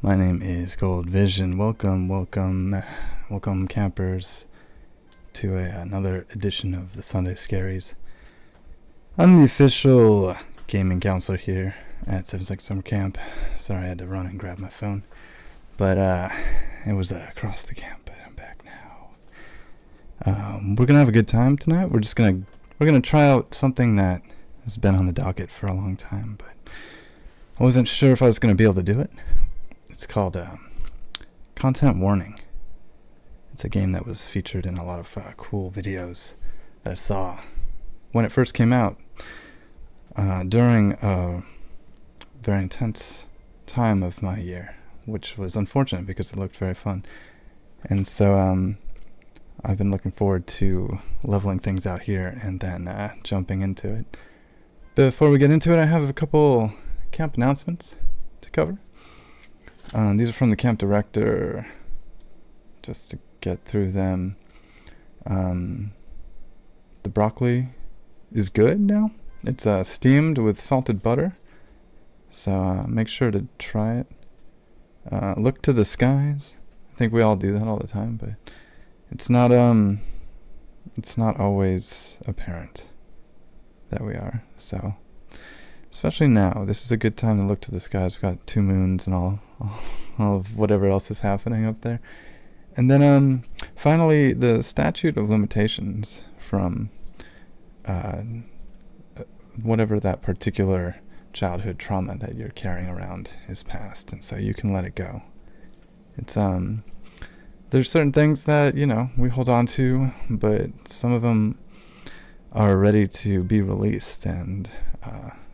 My name is Gold Vision. Welcome, campers, to another edition of the Sunday Scaries. I'm the official gaming counselor here at 76 Summer Camp. Sorry I had to run and grab my phone, but it was across the camp. But I'm back now. We're gonna have a good time tonight. We're gonna try out something that has been on the docket for a long time, but I wasn't sure if I was gonna be able to do it. It's called Content Warning. It's a game that was featured in a lot of cool videos that I saw when it first came out during a very intense time of my year, which was unfortunate because it looked very fun. And so I've been looking forward to leveling things out here and then jumping into it. Before we get into it, I have a couple camp announcements to cover. These are from the camp director, just to get through them. The broccoli is good now. It's steamed with salted butter, so make sure to try it. Look to the skies. I think we all do that all the time, but it's not always apparent that we are. So especially now, this is a good time to look to the skies. We've got two moons and all of whatever else is happening up there. And then finally, the statute of limitations from whatever that particular childhood trauma that you're carrying around is passed, and so you can let it go. It's there's certain things that we hold on to, but some of them are ready to be released, and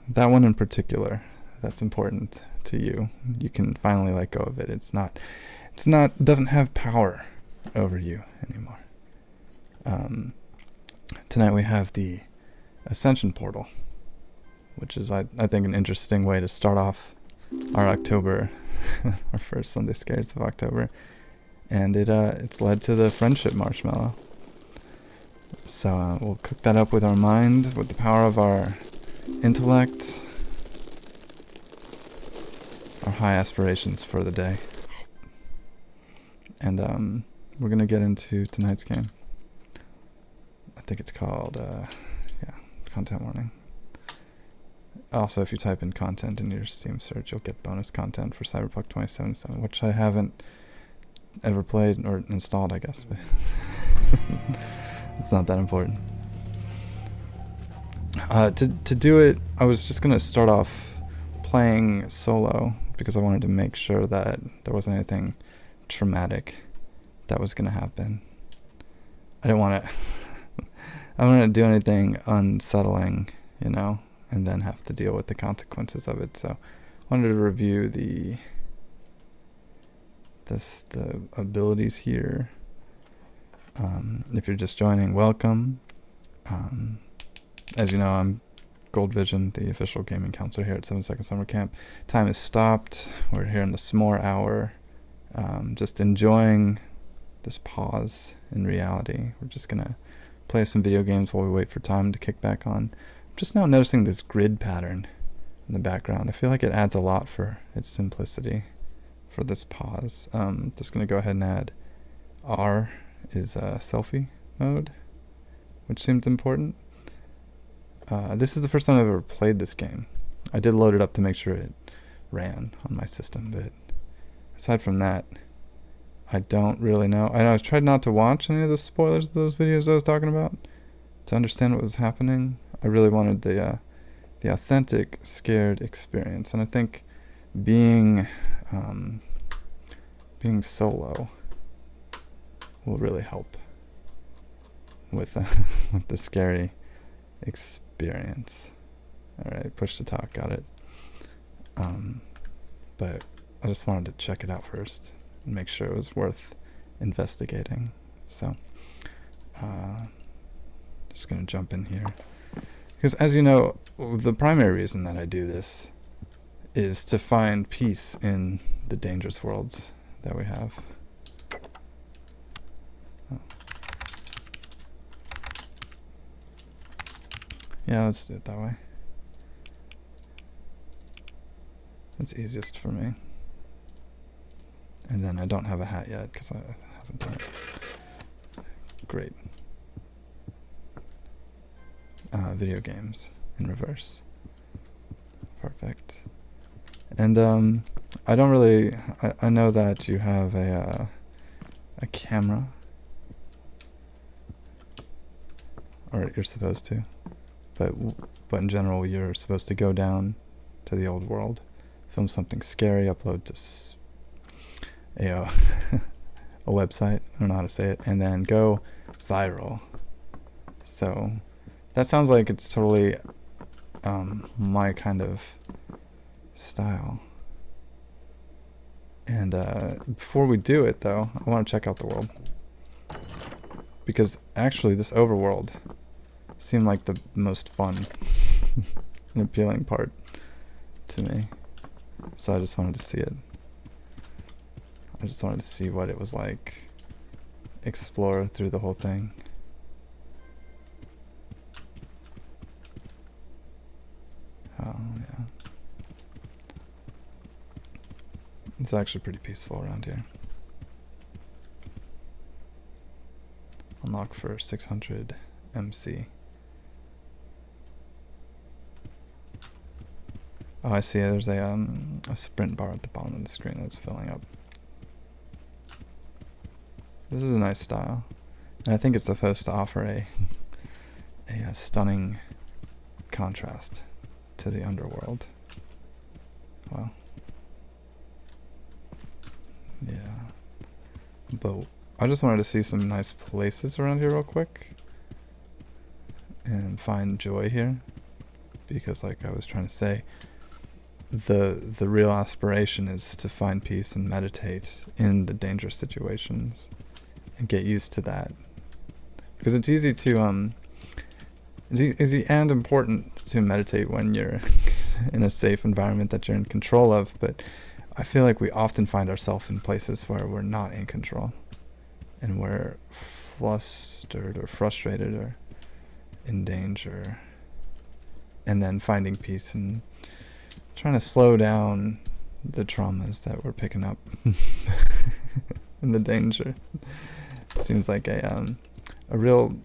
that one in particular, that's important to you. You can finally let go of it. Doesn't have power over you anymore. Tonight we have the Ascension Portal, which is I think an interesting way to start off our October, our first Sunday Scaries of October, and it's led to the Friendship Marshmallow. So we'll cook that up with our mind, with the power of our intellect, our high aspirations for the day. And we're going to get into tonight's game. I think it's called, Content Warning. Also, if you type in content in your Steam search, you'll get bonus content for Cyberpunk 2077, which I haven't ever played or installed, I guess. But it's not that important. To do it, I was just going to start off playing solo because I wanted to make sure that there wasn't anything traumatic that was going to happen. I didn't want to I wanted to do anything unsettling, and then have to deal with the consequences of it. So I wanted to review the abilities here. If you're just joining, welcome. As you know, I'm Gold Vision, the official gaming counselor here at 72nd Summer Camp. Time has stopped. We're here in the s'more hour, just enjoying this pause in reality. We're just gonna play some video games while we wait for time to kick back on. I'm just now noticing this grid pattern in the background. I feel like it adds a lot for its simplicity for this pause. Just gonna go ahead and add R is selfie mode, which seemed important. This is the first time I've ever played this game. I did load it up to make sure it ran on my system, but aside from that, I don't really know. I tried not to watch any of the spoilers of those videos I was talking about to understand what was happening. I really wanted the authentic scared experience, and I think being solo will really help with with the scary experience. Alright, push to talk, got it. But I just wanted to check it out first and make sure it was worth investigating. So just gonna jump in here, because as you know, the primary reason that I do this is to find peace in the dangerous worlds that we have. Yeah, let's do it that way. It's easiest for me. And then I don't have a hat yet because I haven't done it. Great. Video games in reverse. Perfect. And I don't really. I know that you have a camera, or you're supposed to, but in general you're supposed to go down to the old world, film something scary, upload to a website. I don't know how to say it, and then go viral. So that sounds like it's totally my kind of style. And before we do it, though, I want to check out the world, because actually this overworld seemed like the most fun and appealing part to me. So I just wanted to see it. I just wanted to see what it was like, explore through the whole thing. Oh, yeah. It's actually pretty peaceful around here. Unlock for 600 MC. Oh, I see. There's a sprint bar at the bottom of the screen that's filling up. This is a nice style, and I think it's supposed to offer a stunning contrast to the underworld. Wow. Yeah. But I just wanted to see some nice places around here real quick and find joy here, because like I was trying to say, the real aspiration is to find peace and meditate in the dangerous situations and get used to that, because it's easy to it's easy and important to meditate when you're in a safe environment that you're in control of, but I feel like we often find ourselves in places where we're not in control and we're flustered or frustrated or in danger, and then finding peace and trying to slow down the traumas that we're picking up and the danger. It seems like a real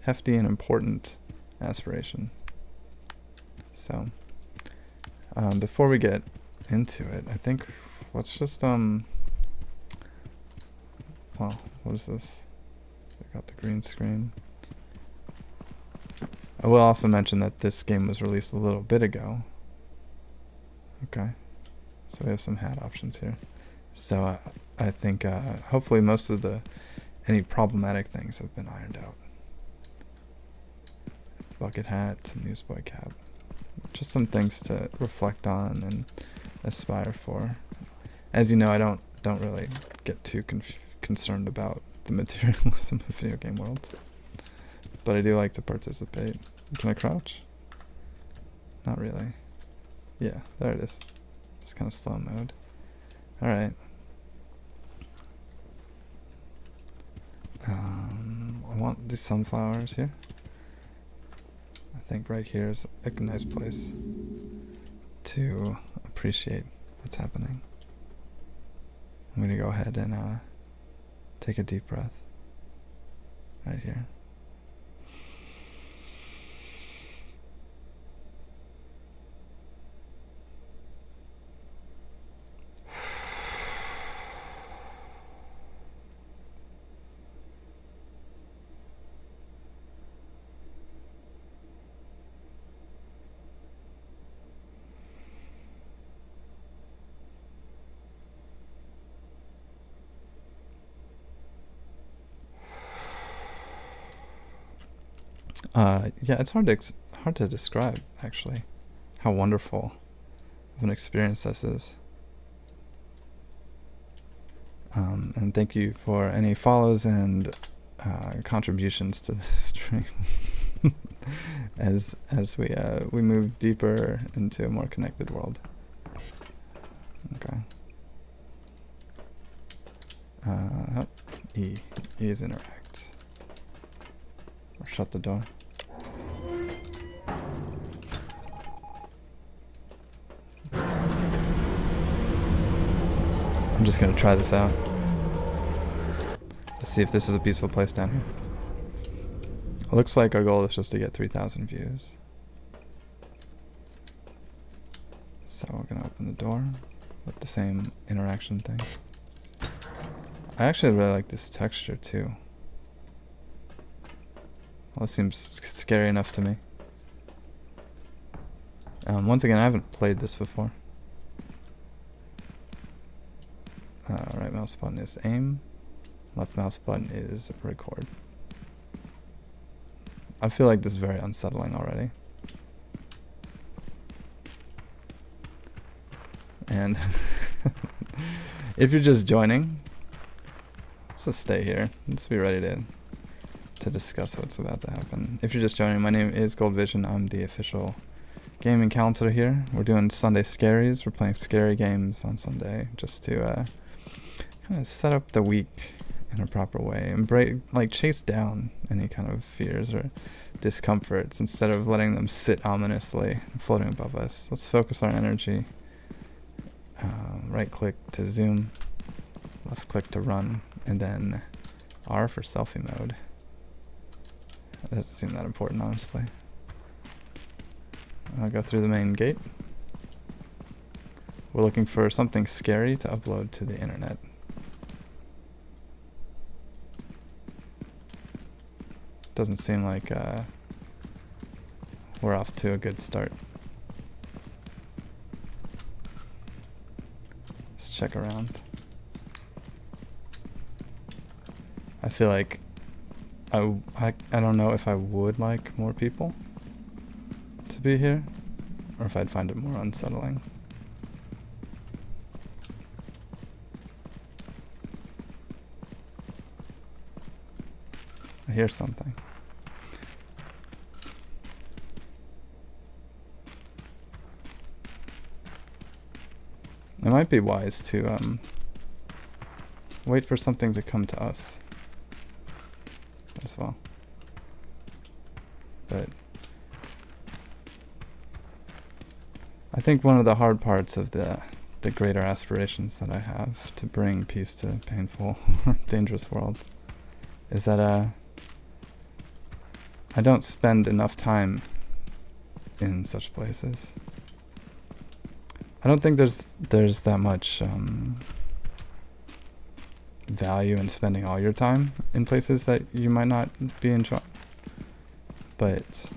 hefty and important aspiration. So before we get into it, I think let's just well, what is this? I got the green screen. I will also mention that this game was released a little bit ago. Okay, so we have some hat options here. So I think hopefully most of any problematic things have been ironed out. Bucket hat, newsboy cap. Just some things to reflect on and aspire for. As you know, I don't really get too concerned about the materialism of video game worlds, but I do like to participate. Can I crouch? Not really. Yeah, there it is. Just kind of slow mode. Alright. I want these sunflowers here. I think right here is a nice place to appreciate what's happening. I'm going to go ahead and take a deep breath right here. Yeah, it's hard to describe, actually, how wonderful of an experience this is. And thank you for any follows and contributions to this stream as we move deeper into a more connected world. Okay. E is interact. Or shut the door. I'm just gonna try this out. Let's see if this is a peaceful place down here. It looks like our goal is just to get 3,000 views. So we're gonna open the door with the same interaction thing. I actually really like this texture too. Well, it seems scary enough to me. Once again, I haven't played this before. Right mouse button is aim. Left mouse button is record. I feel like this is very unsettling already. And if you're just joining, let's just stay here. Let's be ready to discuss what's about to happen. If you're just joining, my name is Gold Vision. I'm the official gaming counselor here. We're doing Sunday Scaries. We're playing scary games on Sunday just to kind of set up the week in a proper way and chase down any kind of fears or discomforts instead of letting them sit ominously floating above us. Let's focus our energy. Right click to zoom, left click to run, and then R for selfie mode. It doesn't seem that important, honestly. I'll go through the main gate. We're looking for something scary to upload to the internet. Doesn't seem like we're off to a good start. Let's check around. I feel like I don't know if I would like more people to be here, or if I'd find it more unsettling. I hear something. It might be wise to wait for something to come to us as well. But I think one of the hard parts of the greater aspirations that I have to bring peace to painful, dangerous worlds is that I don't spend enough time in such places. I don't think there's that much value in spending all your time in places that you might not be enjoying. But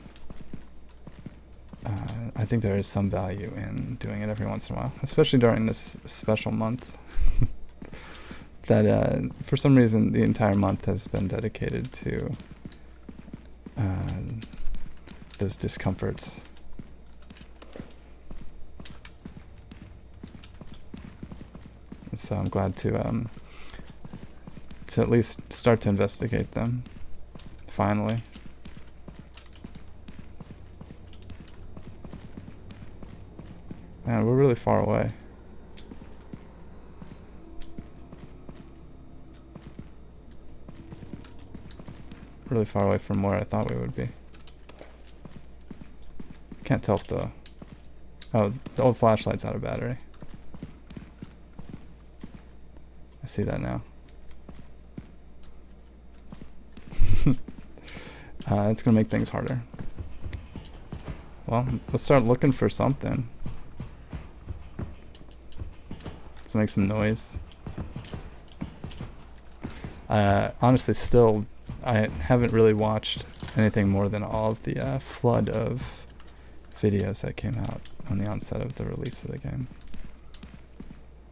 I think there is some value in doing it every once in a while, especially during this special month. That for some reason the entire month has been dedicated to those discomforts. So I'm glad to at least start to investigate them. Finally. Man, we're really far away. Really far away from where I thought we would be. Can't tell if the old flashlight's out of battery. I see that now. It's gonna make things harder. Well, let's start looking for something. Let's make some noise. Honestly, still, I haven't really watched anything more than all of the flood of videos that came out on the onset of the release of the game.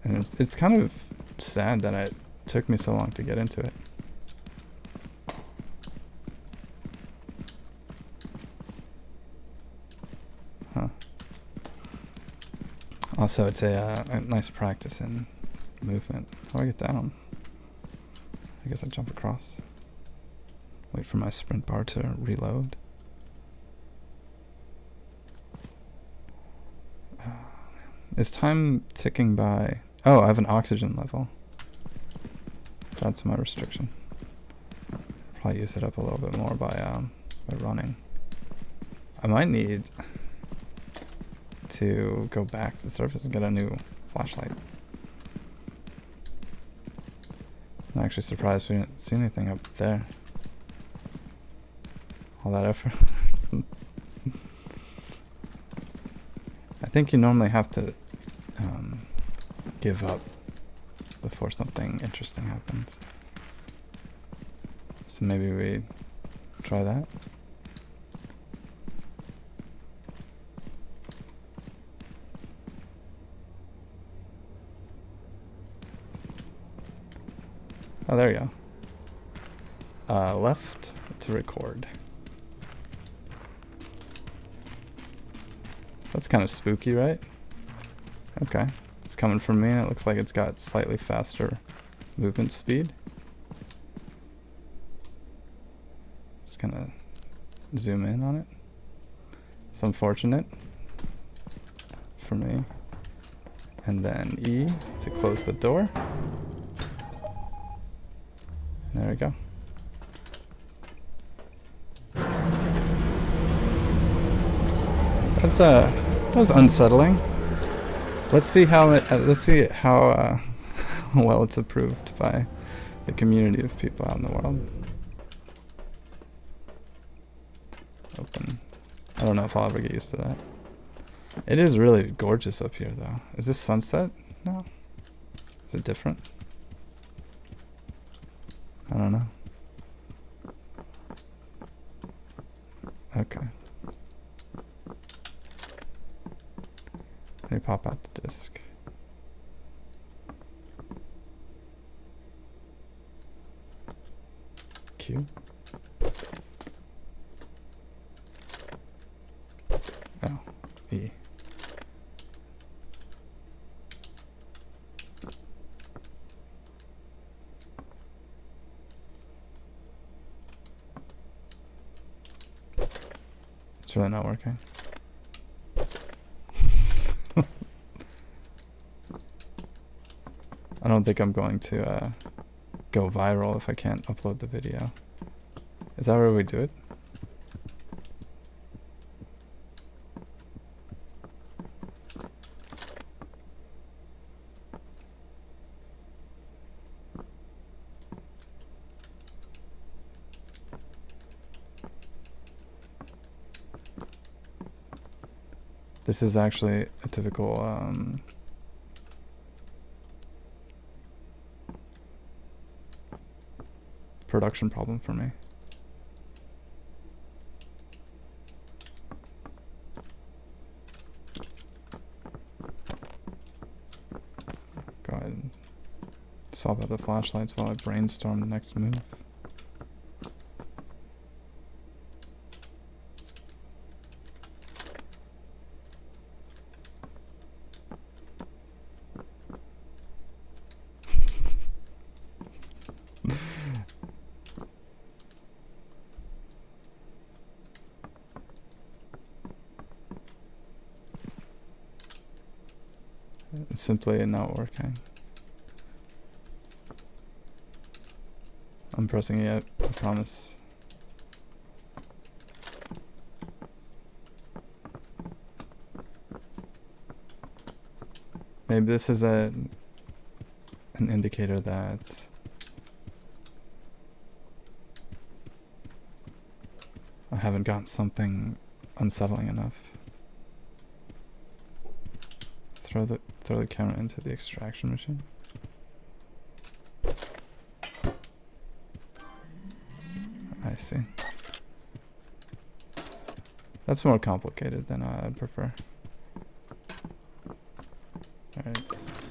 And it's kind of sad that it took me so long to get into it. Huh. Also, it's a nice practice in movement. How do I get down? I guess I jump across. Wait for my sprint bar to reload. Is time ticking by? Oh, I have an oxygen level. That's my restriction. Probably use it up a little bit more by running. I might need to go back to the surface and get a new flashlight. actually surprised we didn't see anything up there. All that effort. I think you normally have to give up before something interesting happens. So maybe we try that. Oh, there you go. Left to record. That's kind of spooky, right? Okay. It's coming from me, and it looks like it's got slightly faster movement speed. Just gonna zoom in on it. It's unfortunate for me. And then E to close the door. There we go. That was unsettling. Let's see how well it's approved by the community of people out in the world. Open. I don't know if I'll ever get used to that. It is really gorgeous up here, though. Is this sunset? No. Is it different? I don't know. Okay. Let me pop out the disc. Q. Oh, E. It's really not working. I don't think I'm going to go viral if I can't upload the video. Is that where we do it? This is actually a typical production problem for me. Go ahead and swap out the flashlights while I brainstorm the next move. It's simply not working. I'm pressing it, I promise. Maybe this is an indicator that I haven't gotten something unsettling enough. Throw the camera into the extraction machine. I see. That's more complicated than I'd prefer. Alright,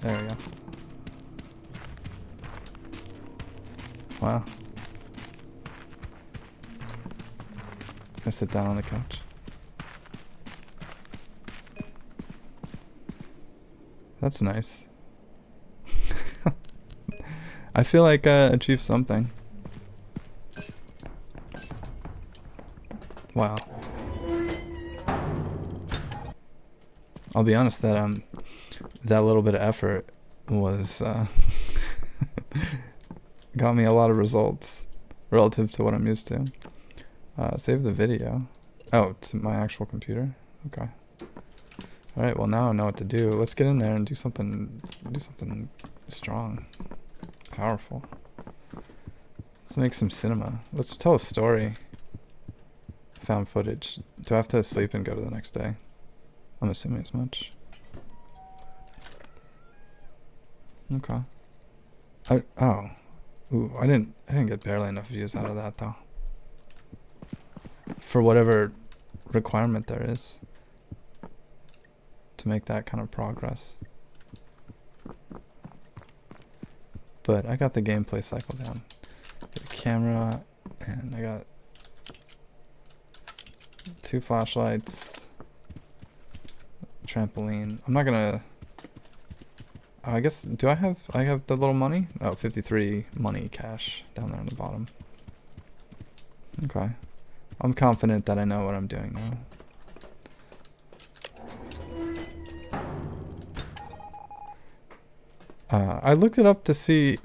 there we go. Wow. Gonna sit down on the couch. That's nice. I feel like I achieved something. Wow. I'll be honest that that little bit of effort was got me a lot of results relative to what I'm used to. Save the video. Oh, to my actual computer. Okay. All right. Well, now I know what to do. Let's get in there and do something strong, powerful. Let's make some cinema. Let's tell a story. Found footage. Do I have to sleep and go to the next day? I'm assuming as much. Okay. Ooh, I didn't get barely enough views out of that though. For whatever requirement there is to make that kind of progress. But I got the gameplay cycle down. The camera, and I got 2 flashlights, trampoline. I'm not gonna, I guess, I have the little money? Oh, 53 money cash down there on the bottom. Okay. I'm confident that I know what I'm doing now. I looked it up to see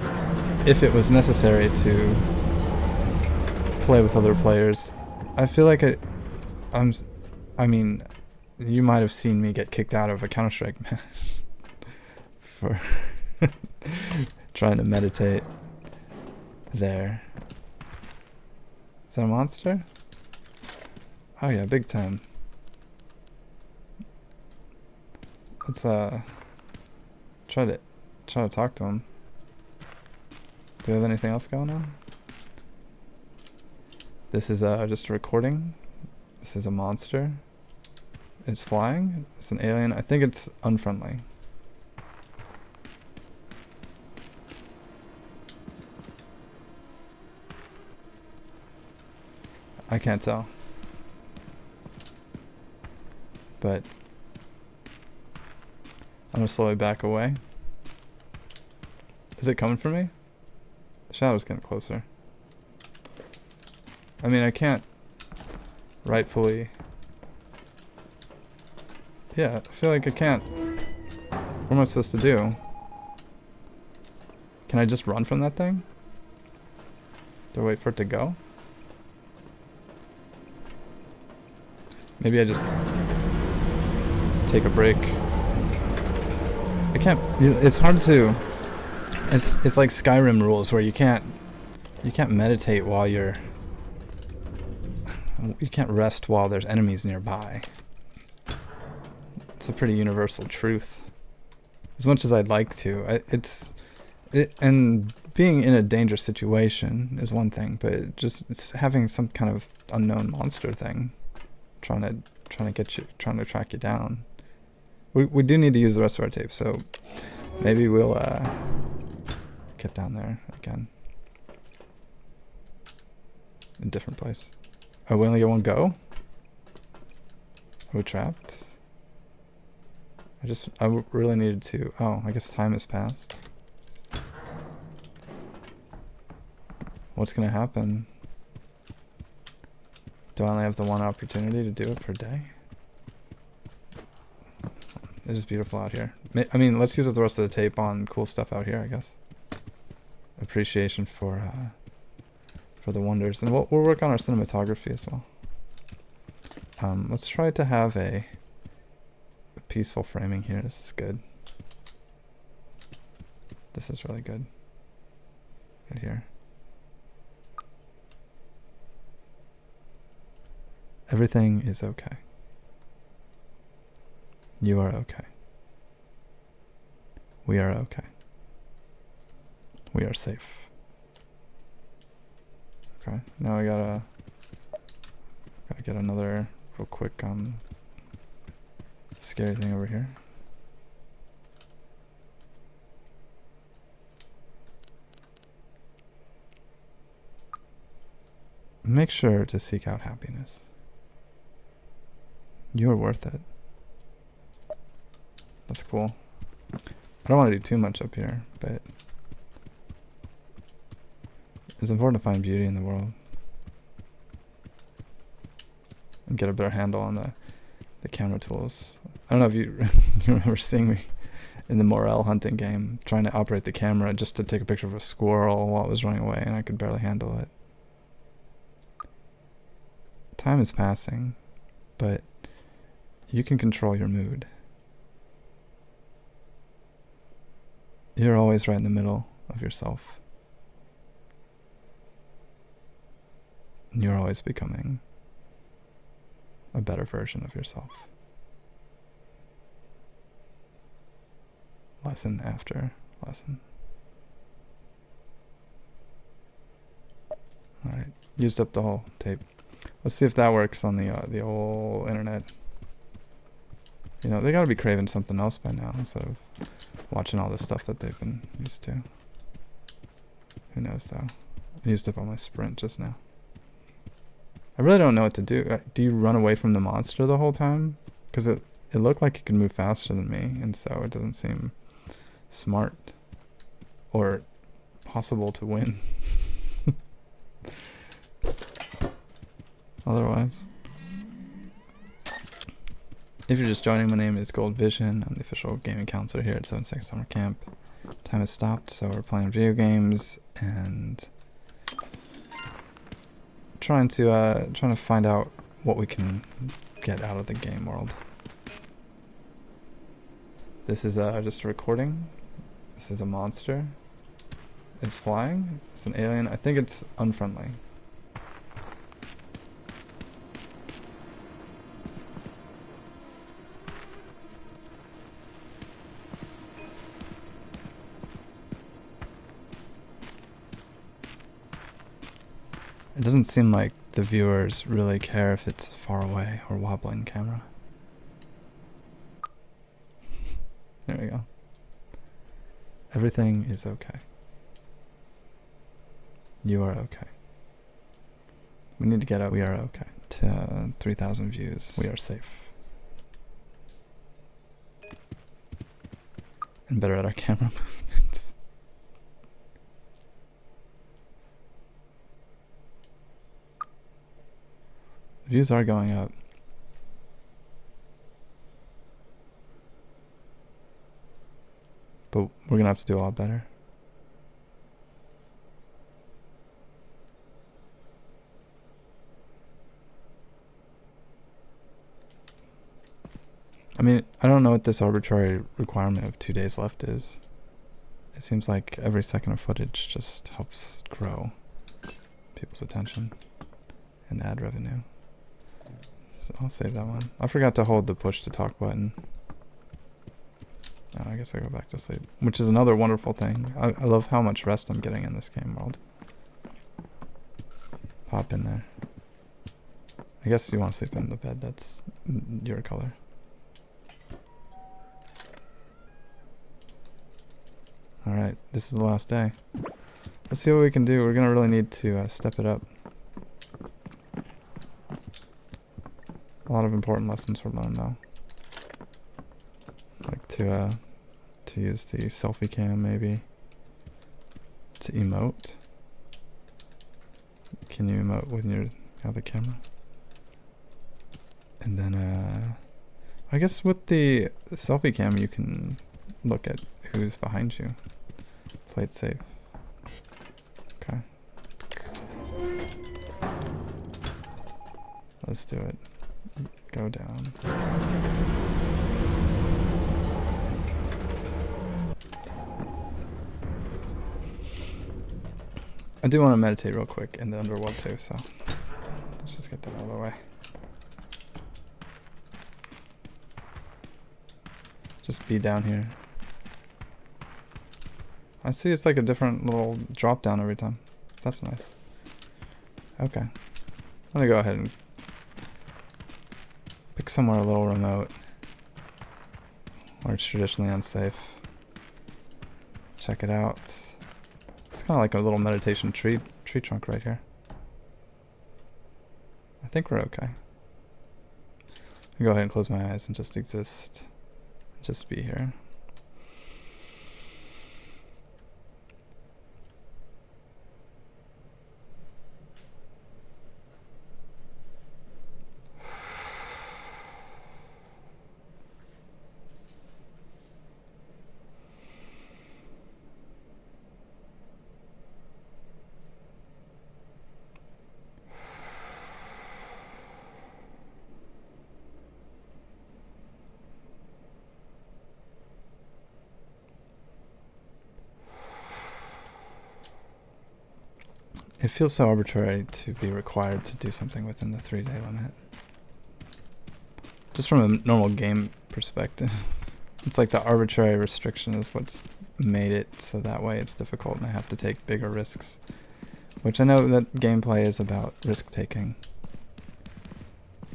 if it was necessary to play with other players. I feel like I mean, you might have seen me get kicked out of a Counter-Strike match for trying to meditate there. Is that a monster? Oh yeah, big time. Let's try to talk to him. Do we have anything else going on? This is just a recording. This is a monster. It's flying. It's an alien. I think it's unfriendly. I can't tell. But I'm gonna slowly back away. Is it coming for me? The shadow's getting closer. I mean, I can't rightfully... Yeah, I feel like I can't. What am I supposed to do? Can I just run from that thing? Do I wait for it to go? Maybe I just take a break. I can't... It's hard to... It's like Skyrim rules where you can't meditate while you can't rest while there's enemies nearby. It's a pretty universal truth. As much as I'd like to, and being in a dangerous situation is one thing, but it's having some kind of unknown monster thing trying to track you down. We do need to use the rest of our tape, so maybe we'll get down there again. In a different place. Oh, we only get one go? Are we trapped? I really needed to... Oh, I guess time has passed. What's gonna happen? Do I only have the one opportunity to do it per day? It is beautiful out here. I mean, let's use up the rest of the tape on cool stuff out here, I guess. Appreciation for the wonders. And we'll work on our cinematography as well. Let's try to have a peaceful framing here. This is good. This is really good. Right here. Everything is okay. You are okay. We are okay. We are safe. Okay, now I gotta get another real quick scary thing over here. Make sure to seek out happiness. You are worth it. That's cool. I don't want to do too much up here, but it's important to find beauty in the world and get a better handle on the camera tools. I don't know if you you remember seeing me in the morel hunting game trying to operate the camera just to take a picture of a squirrel while it was running away, and I could barely handle it. Time is passing, but you can control your mood. You're always right in the middle of yourself. And you're always becoming a better version of yourself. Lesson after lesson. Alright, used up the whole tape. Let's see if that works on the whole internet. You know, they gotta be craving something else by now instead of watching all this stuff that they've been used to. Who knows though? I used up all my sprint just now. I really don't know what to do. Do you run away from the monster the whole time? Because it looked like it could move faster than me, and so it doesn't seem smart or possible to win. Otherwise. If you're just joining, my name is Gold Vision. I'm the official gaming counselor here at 7 Seconds Summer Camp. Time has stopped, so we're playing video games and trying to find out what we can get out of the game world. This is just a recording. This is a monster. It's flying. It's an alien. I think it's unfriendly. It doesn't seem like the viewers really care if it's far away or wobbling camera. There we go. Everything is okay. You are okay. We need to get up. We are okay. To 3,000 views. We are safe. And better at our camera movements. The views are going up. But we're gonna have to do a lot better. I mean, I don't know what this arbitrary requirement of 2 days left is. It seems like every second of footage just helps grow people's attention and ad revenue. So I'll save that one. I forgot to hold the push to talk button. Oh, I guess I go back to sleep, which is another wonderful thing. I love how much rest I'm getting in this game world. Pop in there. I guess you want to sleep in the bed. That's your color. Alright, this is the last day. Let's see what we can do. We're gonna really need to step it up. A lot of important lessons were learned though. Like to use the selfie cam maybe. To emote. Can you emote with your other camera? And then I guess with the selfie cam you can look at who's behind you. Play it safe. Okay. Let's do it. Go down. I do want to meditate real quick in the underworld too, so let's just get that out of the way. Just be down here. I see it's like a different little drop down every time. That's nice. Okay. I'm gonna go ahead and pick somewhere a little remote where it's traditionally unsafe. Check it out. It's kind of like a little meditation tree trunk right here. I think we're okay. I'll go ahead and close my eyes and just exist. Just be here. It feels so arbitrary to be required to do something within the 3-day limit. Just from a normal game perspective. It's like the arbitrary restriction is what's made it so that way it's difficult and I have to take bigger risks. Which I know that gameplay is about risk taking.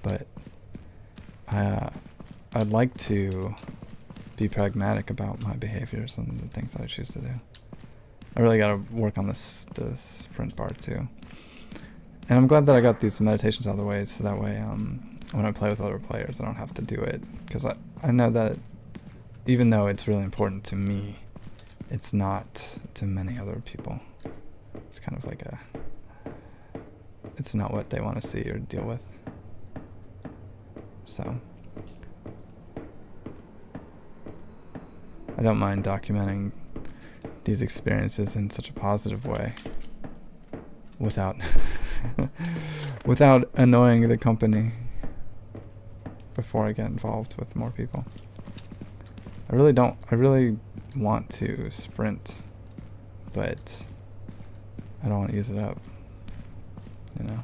But I'd like to be pragmatic about my behaviors and the things that I choose to do. I really gotta work on this sprint bar too. And I'm glad that I got these meditations out of the way so that way when I play with other players I don't have to do it. Because I know that even though it's really important to me, it's not to many other people. It's kind of like it's not what they want to see or deal with. So I don't mind documenting these experiences in such a positive way without without annoying the company before I get involved with more people. I really want to sprint, but I don't want to use it up, you know.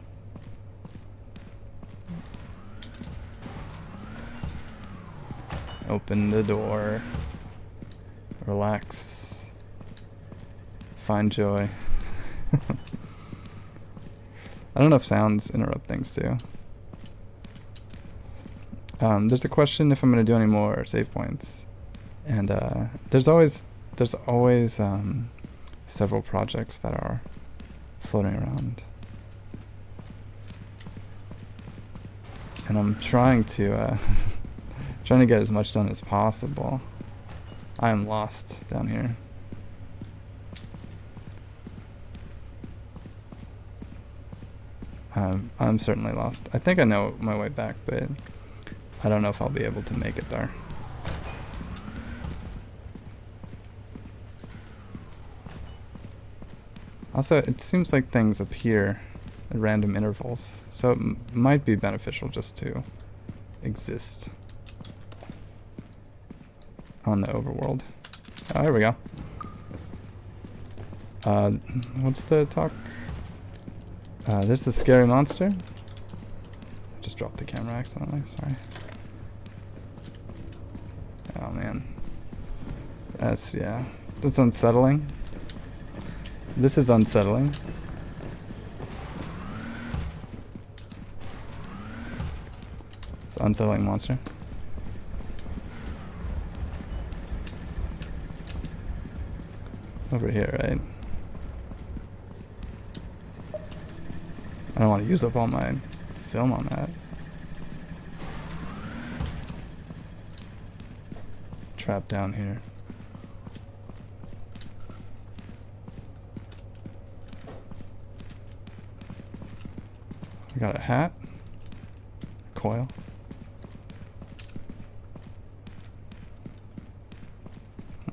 Open the door. Relax. Find joy. I don't know if sounds interrupt things too. There's a question if I'm going to do any more save points. And there's always several projects that are floating around. And I'm trying to get as much done as possible. I am lost down here. I'm certainly lost. I think I know my way back, but I don't know if I'll be able to make it there. Also, it seems like things appear at random intervals, so it might be beneficial just to exist on the overworld. Oh, here we go. What's the talk? There's the scary monster. Just dropped the camera accidentally, sorry. Oh man. That's unsettling. This is unsettling. It's an unsettling monster. Over here, right? I don't want to use up all my film on that. Trap down here. We got a hat. A coil.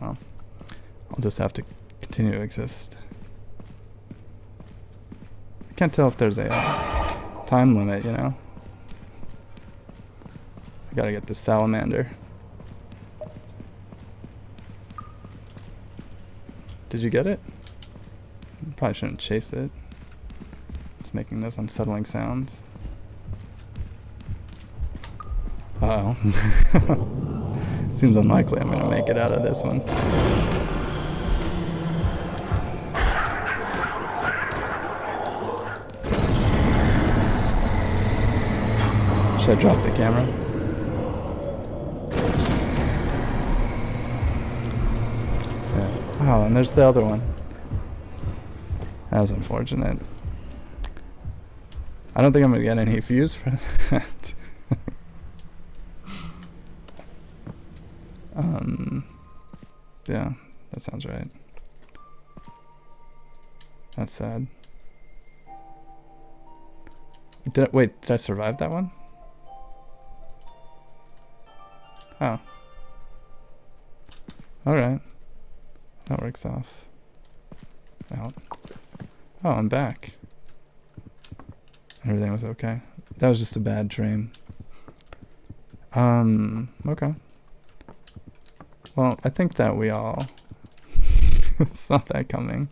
Well, I'll just have to continue to exist. I can't tell if there's a time limit, you know? I gotta get the salamander. Did you get it? Probably shouldn't chase it. It's making those unsettling sounds. Uh-oh. Seems unlikely I'm gonna make it out of this one. Should I drop the camera? Oh, and there's the other one. That was unfortunate. I don't think I'm gonna get any views for that. Yeah, that sounds right. That's sad. Did I survive that one? Oh. Alright. That works off. Out. Oh, I'm back. Everything was okay. That was just a bad dream. Okay. Well, I think that we all saw that coming.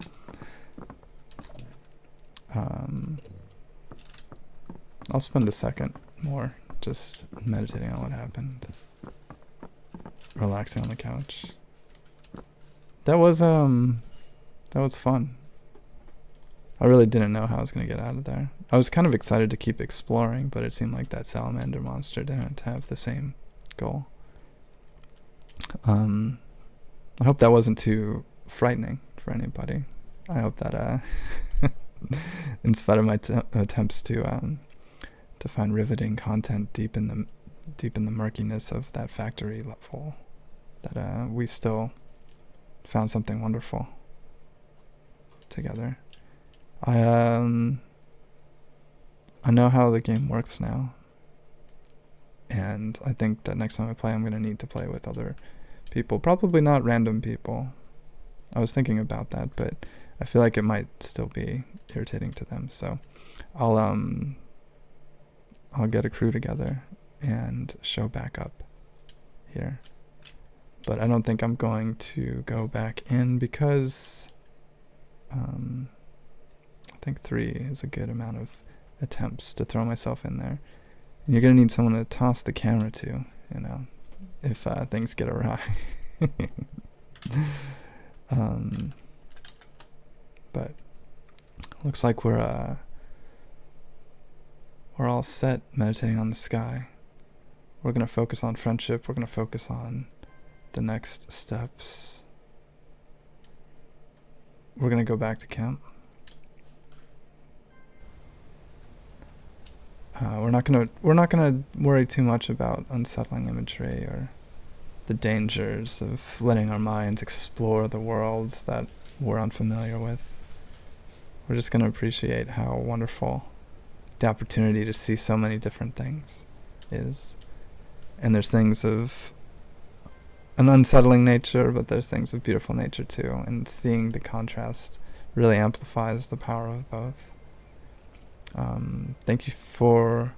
I'll spend a second more just meditating on what happened. Relaxing on the couch. That was fun. I really didn't know how I was going to get out of there. I was kind of excited to keep exploring, but it seemed like that salamander monster didn't have the same goal. I hope that wasn't too frightening for anybody. I hope that in spite of my attempts to find riveting content deep in the murkiness of that factory level, that we still found something wonderful together. I know how the game works now, and I think that next time I play, I'm going to need to play with other people. Probably not random people. I was thinking about that, but I feel like it might still be irritating to them. So I'll get a crew together and show back up here. But I don't think I'm going to go back in because I think 3 is a good amount of attempts to throw myself in there. And you're going to need someone to toss the camera to, if things get awry. But looks like we're all set meditating on the sky. We're going to focus on friendship. We're going to focus on the next steps. We're going to go back to camp. We're not gonna worry too much about unsettling imagery or the dangers of letting our minds explore the worlds that we're unfamiliar with. We're just gonna appreciate how wonderful the opportunity to see so many different things is. And there's things of an unsettling nature, but there's things of beautiful nature too. And seeing the contrast really amplifies the power of both. Thank you for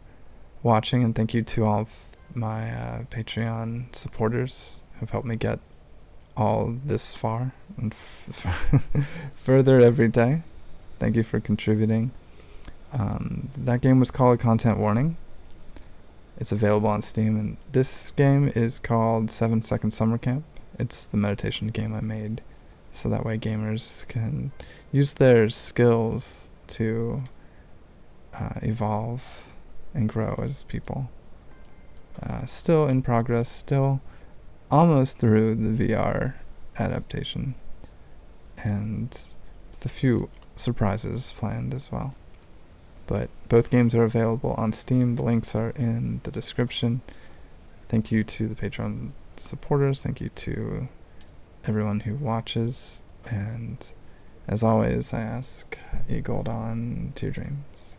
watching, and thank you to all of my Patreon supporters who've helped me get all this far and further every day. Thank you for contributing. That game was called Content Warning. It's available on Steam, and this game is called 7 Second Summer Camp. It's the meditation game I made so that way gamers can use their skills to evolve and grow as people. Still in progress, still almost through the VR adaptation, and with a few surprises planned as well. But both games are available on Steam. The links are in the description. Thank you to the Patreon supporters. Thank you to everyone who watches. And as always, I ask, ye gold on to your dreams.